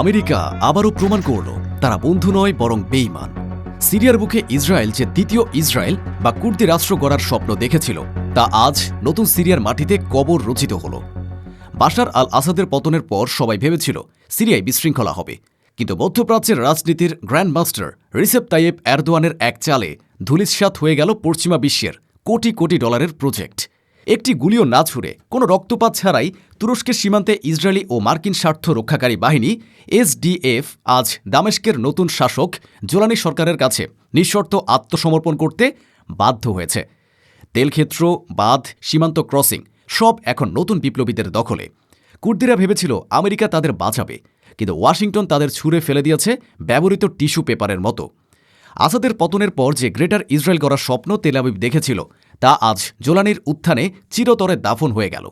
America আবারও প্রমাণ করল তারা বন্ধু নয় বরং বেঈমান। সিরিয়ার বুকে ইসরায়েল যে দ্বিতীয় ইসরায়েল বা কুর্দি রাষ্ট্র গড়ার স্বপ্ন দেখেছিল তা আজ নতুন সিরিয়ার মাটিতে কবর রচিত হল। বাশার আল আসাদের পতনের পর সবাই ভেবেছিল সিরিয়ায় বিশৃঙ্খলা হবে, কিন্তু মধ্যপ্রাচ্যের রাজনীতির গ্র্যান্ডমাস্টার রিসেপ তাইয়েপ এরদোয়ানের এক চালে ধূলিসাৎ হয়ে গেল পশ্চিমা বিশ্বের কোটি কোটি ডলারের প্রজেক্ট। একটি গুলিও না ছুড়ে কোনো রক্তপাত ছাড়াই তুরস্কের সীমান্তে ইসরায়েলি ও মার্কিন স্বার্থ রক্ষাকারী বাহিনী এসডিএফ আজ দামেস্কের নতুন শাসক জোলানি সরকারের কাছে নিঃশর্ত আত্মসমর্পণ করতে বাধ্য হয়েছে। তেলক্ষেত্র, বাঁধ, সীমান্ত ক্রসিং সব এখন নতুন বিপ্লবীদের দখলে। কুর্দিরা ভেবেছিল আমেরিকা তাদের বাঁচাবে, কিন্তু ওয়াশিংটন তাদের ছুঁড়ে ফেলে দিয়েছে ব্যবহৃত টিস্যু পেপারের মতো। আসাদের পতনের পর যে গ্রেটার ইসরায়েল গড়ার স্বপ্ন তেল আবিব দেখেছিল তা আজ জোলানির উত্থানে চিরতরে দাফন হয়ে গেল।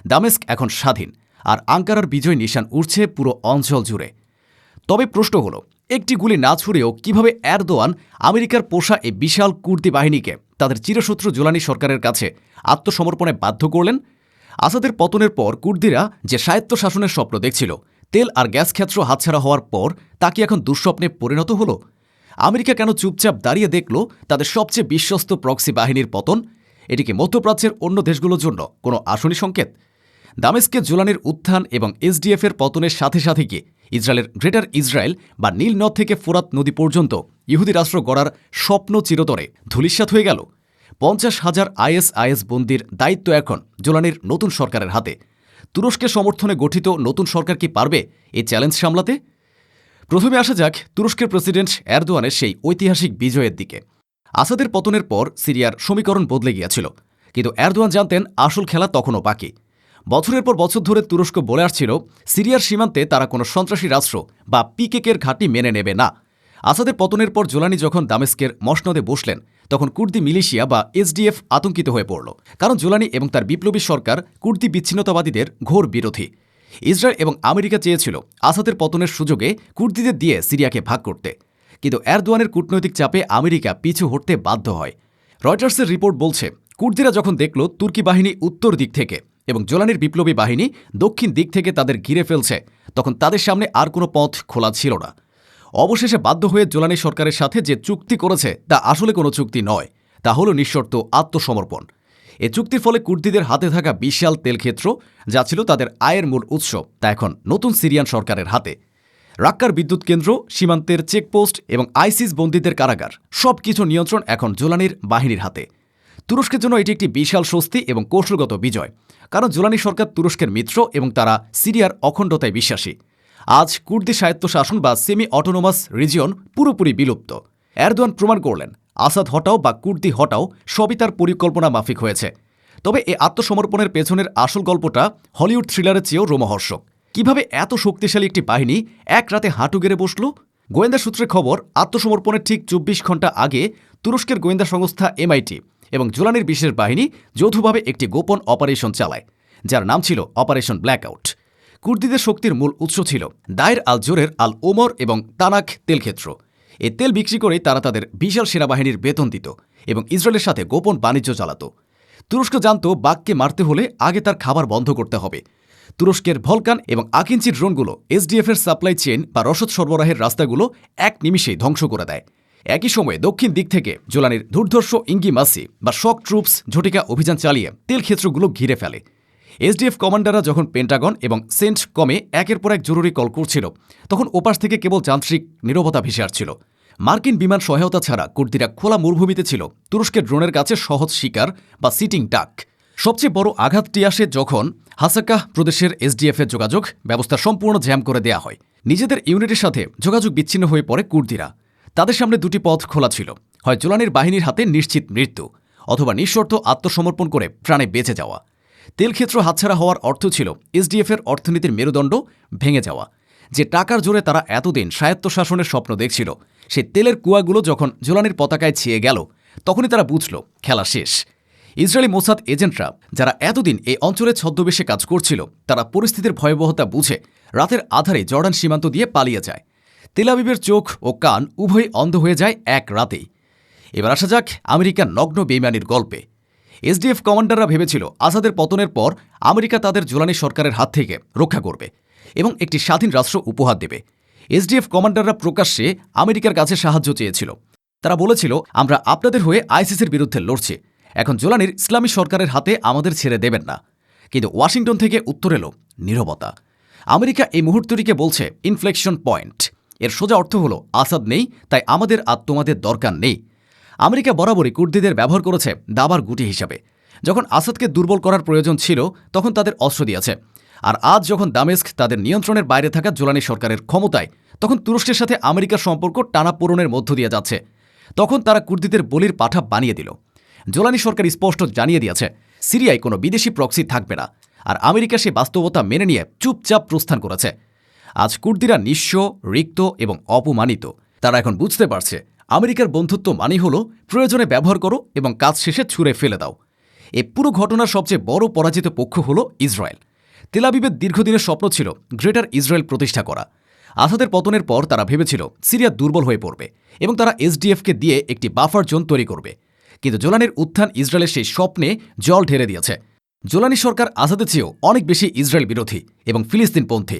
দামেস্ক এখন স্বাধীন, আর আঙ্কারার বিজয় নিশান উড়ছে পুরো অঞ্চল জুড়ে। তবে প্রশ্ন হল, একটি গুলি না ছুড়েও কিভাবে এরদোয়ান আমেরিকার পোষা এই বিশাল কুর্দি বাহিনীকে তাদের চিরশত্রু জোলানি সরকারের কাছে আত্মসমর্পণে বাধ্য করলেন? আসাদের পতনের পর কুর্দিরা যে স্বায়ত্তশাসনের স্বপ্ন দেখছিল, তেল আর গ্যাস ক্ষেত্র হাতছাড়া হওয়ার পর তা কি এখন দুঃস্বপ্নে পরিণত হল? আমেরিকা কেন চুপচাপ দাঁড়িয়ে দেখল তাদের সবচেয়ে বিশ্বস্ত প্রক্সি বাহিনীর পতন? এটিকে মধ্যপ্রাচ্যের অন্য দেশগুলোর জন্য কোনো আসনি সংকেত? দামেস্কে জোলানির উত্থান এবং এসডিএফের পতনের সাথে সাথে কি ইসরায়েলের গ্রেটার ইসরায়েল বা নীল নদ থেকে ফোরাত নদী পর্যন্ত ইহুদি রাষ্ট্র গড়ার স্বপ্ন চিরতরে ধূলিসাৎ হয়ে গেল? 50,000 আইএস বন্দির দায়িত্ব এখন জোলানির নতুন সরকারের হাতে। তুরস্কের সমর্থনে গঠিত নতুন সরকার কি পারবে এই চ্যালেঞ্জ সামলাতে? প্রথমে আসা যাক তুরস্কের প্রেসিডেন্ট এরদোয়ানের সেই ঐতিহাসিক বিজয়ের দিকে। আসাদের পতনের পর সিরিয়ার সমীকরণ বদলে গিয়েছিল, কিন্তু এরদোয়ান জানতেন আসল খেলা তখনও বাকি। বছরের পর বছর ধরে তুরস্ক বলে আসছিল সিরিয়ার সীমান্তে তারা কোনো সন্ত্রাসী রাষ্ট্র বা পিকেকের ঘাঁটি মেনে নেবে না। আসাদের পতনের পর জোলানি যখন দামেস্কের মসনদে বসলেন, তখন কুর্দি মিলিশিয়া বা এসডিএফ আতঙ্কিত হয়ে পড়ল, কারণ জোলানি এবং তার বিপ্লবী সরকার কুর্দি বিচ্ছিন্নতাবাদীদের ঘোর বিরোধী। ইসরায়েল এবং আমেরিকা চেয়েছিল আসাদের পতনের সুযোগে কুর্দিদের দিয়ে সিরিয়াকে ভাগ করতে, কিন্তু এরদোয়ানের কূটনৈতিক চাপে আমেরিকা পিছু হটতে বাধ্য হয়। রয়টার্সের রিপোর্ট বলছে, কুর্দিরা যখন দেখল তুর্কি বাহিনী উত্তর দিক থেকে এবং জোলানির বিপ্লবী বাহিনী দক্ষিণ দিক থেকে তাদের ঘিরে ফেলছে, তখন তাদের সামনে আর কোনো পথ খোলা ছিল না। অবশেষে বাধ্য হয়ে জোলানি সরকারের সাথে যে চুক্তি করেছে তা আসলে কোনো চুক্তি নয়, তা হল নিঃশর্ত আত্মসমর্পণ। এ চুক্তির ফলে কুর্দিদের হাতে থাকা বিশাল তেলক্ষেত্র, যা ছিল তাদের আয়ের মূল উৎস, তা এখন নতুন সিরিয়ান সরকারের হাতে। রাক্কার বিদ্যুৎ কেন্দ্র, সীমান্তের চেকপোস্ট এবং আইসিস বন্দীদের কারাগার সবকিছু নিয়ন্ত্রণ এখন জোলানির বাহিনীর হাতে। তুরস্কের জন্য এটি একটি বিশাল স্বস্তি এবং কৌশলগত বিজয়, কারণ জোলানি সরকার তুরস্কের মিত্র এবং তারা সিরিয়ার অখণ্ডতায় বিশ্বাসী। আজ কুর্দি স্বায়ত্তশাসন বা সেমি অটোনোমাস রিজিয়ন পুরোপুরি বিলুপ্ত। এরদোয়ান প্রমাণ করলেন আসাদ হটাও বা কুর্দি হটাও সবই তার পরিকল্পনা মাফিক হয়েছে। তবে এই আত্মসমর্পণের পেছনের আসল গল্পটা হলিউড থ্রিলারের চেয়েও রোমহর্ষক। কিভাবে এত শক্তিশালী একটি বাহিনী এক রাতে হাঁটু গেড়ে বসল? গোয়েন্দা সূত্রে খবর, আত্মসমর্পণের ঠিক 24 ঘণ্টা আগে তুরস্কের গোয়েন্দা সংস্থা এমআইটি এবং জোলানির বিশেষ বাহিনী যৌথভাবে একটি গোপন অপারেশন চালায়, যার নাম ছিল অপারেশন ব্ল্যাকআউট। কুর্দিদের শক্তির মূল উৎস ছিল দায়ের আল জোরের আল ওমর এবং তানাক তেলক্ষেত্র। এই তেল বিক্রি করেই তারা তাদের বিশাল সেনাবাহিনীর বেতন দিত এবং ইসরায়েলের সাথে গোপন বাণিজ্য চালাত। তুরস্ক জানত বাঘকে মারতে হলে আগে তার খাবার বন্ধ করতে হবে। তুরস্কের ভলকান এবং আকিঞ্চি ড্রোনগুলো এসডিএফের সাপ্লাই চেইন বা রসদ সরবরাহের রাস্তাগুলো এক নিমিষেই ধ্বংস করে দেয়। একই সময়ে দক্ষিণ দিক থেকে জোলানির দুর্ধর্ষ ইঙ্গি মাসি বা শক ট্রুপস ঝটিকা অভিযান চালিয়ে তেলক্ষেত্রগুলো ঘিরে ফেলে। এসডিএফ কমান্ডাররা যখন পেন্টাগন এবং সেন্ট কমে একের পর এক জরুরি কল করছিল, তখন ওপাশ থেকে কেবল যান্ত্রিক নীরবতা ভেসে আসছিল। মার্কিন বিমান সহায়তা ছাড়া কুর্দিরা খোলা মরুভূমিতে ছিল তুরস্কের ড্রোনের কাছে সহজ শিকার বা সিটিং ডাক। সবচেয়ে বড় আঘাতটি আসে যখন হাসাকাহ প্রদেশের এসডিএফের যোগাযোগ ব্যবস্থা সম্পূর্ণ জ্যাম করে দেয়া হয়। নিজেদের ইউনিটের সাথে যোগাযোগ বিচ্ছিন্ন হয়ে পড়ে কুর্দিরা। তাদের সামনে দুটি পথ খোলা ছিল, হয় জোলানির বাহিনীর হাতে নিশ্চিত মৃত্যু, অথবা নিঃশর্ত আত্মসমর্পণ করে প্রাণে বেঁচে যাওয়া। তেলক্ষেত্র হাতছাড়া হওয়ার অর্থ ছিল এসডিএফের অর্থনীতির মেরুদণ্ড ভেঙে যাওয়া। যে টাকার জোরে তারা এতদিন স্বায়ত্তশাসনের স্বপ্ন দেখছিল, সেই তেলের কুয়াগুলো যখন জোলানির পতাকায় ছিয়ে গেল, তখনই তারা বুঝল খেলা শেষ। ইসরায়েলি মোসাদ এজেন্টরা, যারা এতদিন এই অঞ্চলে ছদ্মবেশে কাজ করছিল, তারা পরিস্থিতির ভয়াবহতা বুঝে রাতের আধারে জর্ডান সীমান্ত দিয়ে পালিয়ে যায়। তেল আবিবের চোখ ও কান উভয়ই অন্ধ হয়ে যায় এক রাতেই। এবার আসা যাক আমেরিকার নগ্ন বেইমানির গল্পে। এসডিএফ কমান্ডাররা ভেবেছিল আসাদের পতনের পর আমেরিকা তাদের জোলানি সরকারের হাত থেকে রক্ষা করবে এবং একটি স্বাধীন রাষ্ট্র উপহার দেবে। এসডিএফ কমান্ডাররা প্রকাশ্যে আমেরিকার কাছে সাহায্য চেয়েছিল। তারা বলেছিল, আমরা আপনাদের হয়ে আইসিসের বিরুদ্ধে লড়ছি, এখন জোলানির ইসলামী সরকারের হাতে আমাদের ছেড়ে দেবেন না। কিন্তু ওয়াশিংটন থেকে উত্তর এলো নীরবতা। আমেরিকা এই মুহূর্তটিকে বলছে ইনফ্লেকশন পয়েন্ট। এর সোজা অর্থ হলো আসাদ নেই, তাই আমাদের আর তোমাদের দরকার নেই। আমেরিকা বরাবরই কুর্দিদের ব্যবহার করেছে দাবার গুটি হিসাবে। যখন আসাদকে দুর্বল করার প্রয়োজন ছিল তখন তাদের অস্ত্র দিয়েছে, আর আজ যখন দামেস্ক তাদের নিয়ন্ত্রণের বাইরে থাকা জোলানি সরকারের ক্ষমতায়, তখন তুরস্কের সাথে আমেরিকার সম্পর্ক টানাপোড়েনের মধ্য দিয়ে যাচ্ছে। তখন তারা কুর্দিদের বলির পাঠা বানিয়ে দিল। জোলানি সরকার স্পষ্ট জানিয়ে দিয়েছে সিরিয়ায় কোনো বিদেশি প্রক্সি থাকবে না, আর আমেরিকা সে বাস্তবতা মেনে নিয়ে চুপচাপ প্রস্থান করেছে। আজ কুর্দিরা নিঃস্ব, রিক্ত এবং অপমানিত। তারা এখন বুঝতে পারছে আমেরিকার বন্ধুত্ব মানেই হল প্রয়োজনে ব্যবহার করো এবং কাজ শেষে ছুঁড়ে ফেলে দাও। এই পুরো ঘটনার সবচেয়ে বড় পরাজিত পক্ষ হল ইসরায়েল। তেল আবিবের দীর্ঘদিনের স্বপ্ন ছিল গ্রেটার ইসরায়েল প্রতিষ্ঠা করা। আসাদের পতনের পর তারা ভেবেছিল সিরিয়া দুর্বল হয়ে পড়বে এবং তারা এসডিএফকে দিয়ে একটি বাফার জোন তৈরি করবে। কিন্তু জোলানির উত্থান ইসরায়েলের সেই স্বপ্নে জল ঢেলে দিয়েছে। জোলানি সরকার আসাদের চেয়েও অনেক বেশি ইসরায়েল বিরোধী এবং ফিলিস্তিনপন্থী।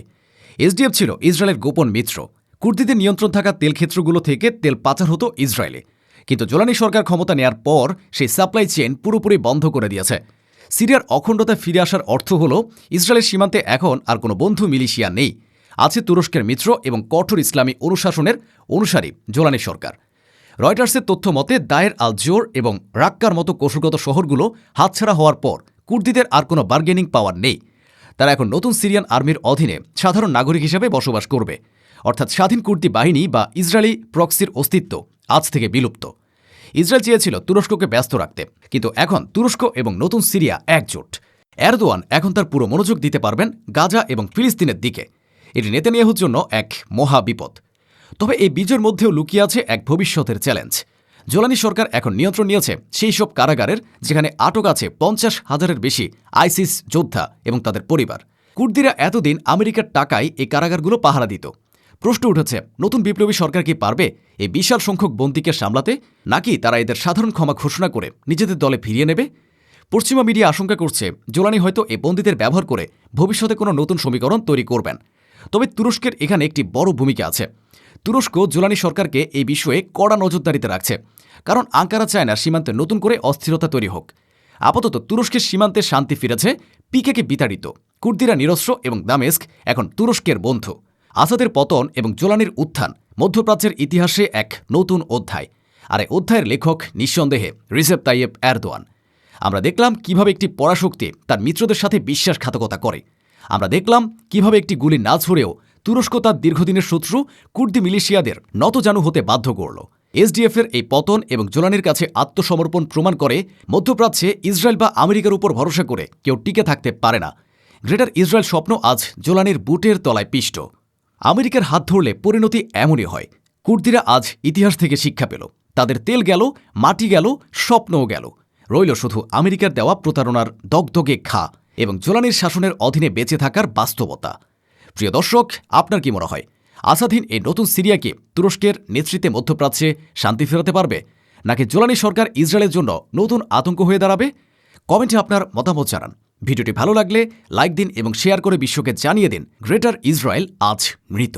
এসডিএফ ছিল ইসরায়েলের গোপন মিত্র। কুর্দিদের নিয়ন্ত্রণ থাকা তেল ক্ষেত্রগুলো থেকে তেল পাচার হতো ইসরায়েলে। কিন্তু জোলানি সরকার ক্ষমতা নেয়ার পর সেই সাপ্লাই চেইন পুরোপুরি বন্ধ করে দিয়েছে। সিরিয়ার অখণ্ডতা ফিরে আসার অর্থ হল ইসরায়েলের সীমান্তে এখন আর কোনো বন্ধু মিলিশিয়া নেই। আছে তুরস্কের মিত্র এবং কঠোর ইসলামী অনুশাসনের অনুসারী জোলানি সরকার। রয়টার্সের তথ্য মতে দায়ের আল জোর এবং রাক্কার মতো কৌশলগত শহরগুলো হাতছাড়া হওয়ার পর কুর্দিদের আর কোনো বার্গেনিং পাওয়ার নেই। তারা এখন নতুন সিরিয়ান আর্মির অধীনে সাধারণ নাগরিক হিসেবে বসবাস করবে, অর্থাৎ স্বাধীন কুর্দি বাহিনী বা ইসরায়েলি প্রক্সির অস্তিত্ব আজ থেকে বিলুপ্ত। ইসরায়েল চেয়েছিল তুরস্ককে ব্যস্ত রাখতে, কিন্তু এখন তুরস্ক এবং নতুন সিরিয়া একজোট। এরদোয়ান এখন তার পুরো মনোযোগ দিতে পারবেন গাজা এবং ফিলিস্তিনের দিকে। এটি নেতানিয়াহুর জন্য এক মহা বিপদ। তবে এই বিজয়ের মধ্যেও লুকিয়ে আছে এক ভবিষ্যতের চ্যালেঞ্জ। জোলানি সরকার এখন নিয়ন্ত্রণ নিয়েছে সেই সব কারাগারের যেখানে আটক আছে 50,000-এর বেশি আইসিস যোদ্ধা এবং তাদের পরিবার। কুর্দিরা এতদিন আমেরিকার টাকায় এই কারাগারগুলো পাহারা দিত। প্রশ্ন উঠেছে, নতুন বিপ্লবী সরকার কি পারবে এই বিশাল সংখ্যক বন্দীকে সামলাতে, নাকি তারা এদের সাধারণ ক্ষমা ঘোষণা করে নিজেদের দলে ফিরিয়ে নেবে? পশ্চিমা মিডিয়া আশঙ্কা করছে জোলানি হয়তো এই বন্দীদের ব্যবহার করে ভবিষ্যতে কোনো নতুন সমীকরণ তৈরি করবেন। তবে তুরস্কের এখানে একটি বড় ভূমিকা আছে। তুরস্ক জোলানি সরকারকে এই বিষয়ে কড়া নজরদারিতে রাখছে, কারণ আঙ্কারা চায় না সীমান্তে নতুন করে অস্থিরতা তৈরি হোক। আপাতত তুরস্কের সীমান্তে শান্তি ফিরেছে, পিকেকে বিতাড়িত, কুর্দিরা নিরস্ত্র এবং দামেস্ক এখন তুরস্কের বন্ধু। আসাদের পতন এবং জোলানির উত্থান মধ্যপ্রাচ্যের ইতিহাসে এক নতুন অধ্যায়, আর এই অধ্যায়ের লেখক নিঃসন্দেহে রিসেপ তাইয়েপ এরদোয়ান। আমরা দেখলাম কিভাবে একটি পরাশক্তি তার মিত্রদের সাথে বিশ্বাসঘাতকতা করে। আমরা দেখলাম কিভাবে একটি গুলি না ছুড়েও তুরস্ক তার দীর্ঘদিনের শত্রু কুর্দি মিলিশিয়াদের নতজানু হতে বাধ্য করল। এসডিএফের এই পতন এবং জোলানির কাছে আত্মসমর্পণ প্রমাণ করে মধ্যপ্রাচ্যে ইসরায়েল বা আমেরিকার উপর ভরসা করে কেউ টিকে থাকতে পারে না। গ্রেটার ইসরায়েল স্বপ্ন আজ জোলানির বুটের তলায় পিষ্ট। আমেরিকার হাত ধরলে পরিণতি এমনই হয়। কুর্দিরা আজ ইতিহাস থেকে শিক্ষা পেল। তাদের তেল গেল, মাটি গেল, স্বপ্নও গেল। রইল শুধু আমেরিকার দেওয়া প্রতারণার দগদগে ঘা এবং জোলানির শাসনের অধীনে বেঁচে থাকার বাস্তবতা। প্রিয় দর্শক, আপনার কি মনে হয় আসাদহীন এই নতুন সিরিয়াকে তুরস্কের নেতৃত্বে মধ্যপ্রাচ্যে শান্তি ফেরাতে পারবে, নাকি জোলানি সরকার ইসরায়েলের জন্য নতুন আতঙ্ক হয়ে দাঁড়াবে? কমেন্টে আপনার মতামত জানান। ভিডিওটি ভালো লাগলে লাইক দিন এবং শেয়ার করে বিশ্বকে জানিয়ে দিন গ্রেটার ইসরায়েল আজ মৃত।